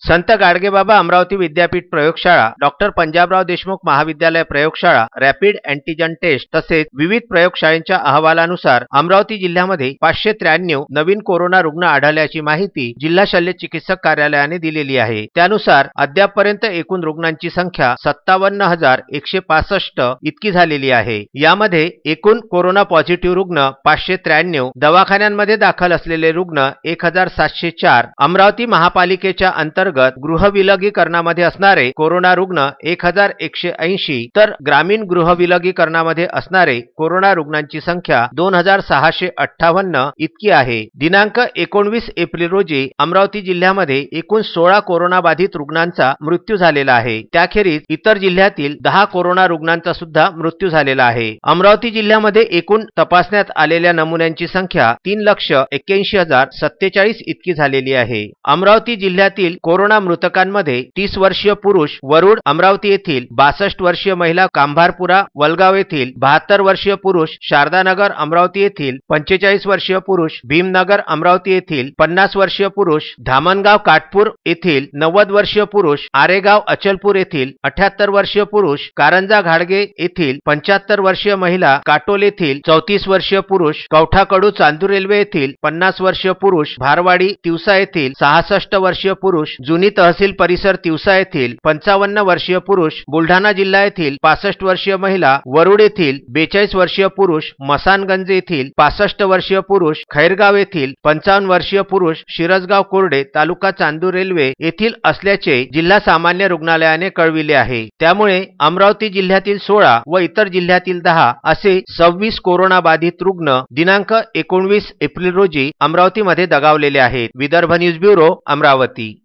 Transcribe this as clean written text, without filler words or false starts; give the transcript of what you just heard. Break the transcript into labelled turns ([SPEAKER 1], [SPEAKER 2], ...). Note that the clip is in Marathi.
[SPEAKER 1] संत गाडगेबाबा अमरावती विद्यापीठ प्रयोगशाळा, डॉक्टर पंजाबराव देशमुख महाविद्यालय प्रयोगशाळा, रॅपिड अँटीजन टेस्ट तसेच विविध प्रयोगशाळांच्या अहवालानुसार अमरावती जिल्ह्यामध्ये 593 नवीन कोरोना रुग्ण आढळल्याची माहिती जिल्हा शल्य चिकित्सक कार्यालयाने दिलेली आहे। त्यानुसार अद्यापपर्यंत एकूण रुग्णांची संख्या 57,165 इतकी झालेली आहे। यामध्ये एकूण कोरोना पॉझिटिव्ह रुग्ण 593, दवाखान्यांमध्ये दाखल असलेले रुग्ण 1,704, अमरावती महापालिकेच्या अंतर्गत गृहविलगीकरणामध्ये असणारे कोरोना रुग्ण 1,180, तर ग्रामीण गृहविलगीकरणामध्ये असणारे कोरोना रुग्णांची संख्या 2,658 इतकी आहे। दिनांक 19 एप्रिल रोजी अमरावती जिल्ह्यामध्ये एकूण 16 कोरोना बाधित रुग्णांचा मृत्यू झालेला आहे। त्याखेरीज इतर जिल्ह्यातील 10 कोरोना रुग्णांचा सुद्धा मृत्यू झालेला आहे। अमरावती जिल्ह्यामध्ये एकूण तपासण्यात आलेल्या नमुन्यांची संख्या 3,81,047 इतकी झालेली आहे। अमरावती जिल्ह्यातील कोरोना मृतकांमध्ये 30 वर्षीय पुरुष वरुड अमरावती येथील, 62 वर्षीय महिला कांभारपुरा वलगाव येथील, 72 वर्षीय पुरुष शारदानगर अमरावती येथील, 45 वर्षीय पुरुष भीमनगर अमरावती येथील, 50 वर्षीय पुरुष धामणगाव काटपूर येथील, 90 वर्षीय पुरुष आरेगाव अचलपूर येथील, 78 वर्षीय पुरुष कारंजा घाडगे येथील, 75 वर्षीय महिला काटोल येथील, 34 वर्षीय पुरुष कवठाकडू चांदूर रेल्वे येथील, 50 वर्षीय पुरुष भारवाडी तिवसा येथील, 66 वर्षीय पुरुष जुनी तहसील परिसर तिवसा येथील, 55 वर्षीय पुरुष बुलढाणा जिल्हा येथील, 65 वर्षीय महिला वरुड येथील, 42 वर्षीय पुरुष मसानगंज येथील, 65 वर्षीय पुरुष खैरगाव येथील, 55 वर्षीय पुरुष शिरसगाव कोरडे तालुका चांदूर रेल्वे येथील असल्याचे जिल्हा सामान्य रुग्णालयाने कळविले आहे। त्यामुळे अमरावती जिल्ह्यातील 16 व इतर जिल्ह्यातील 10 असे 26 कोरोना बाधित रुग्ण दिनांक 19 एप्रिल रोजी अमरावतीमध्ये दगावलेले आहेत। Vidarbha news bureau, Amravati.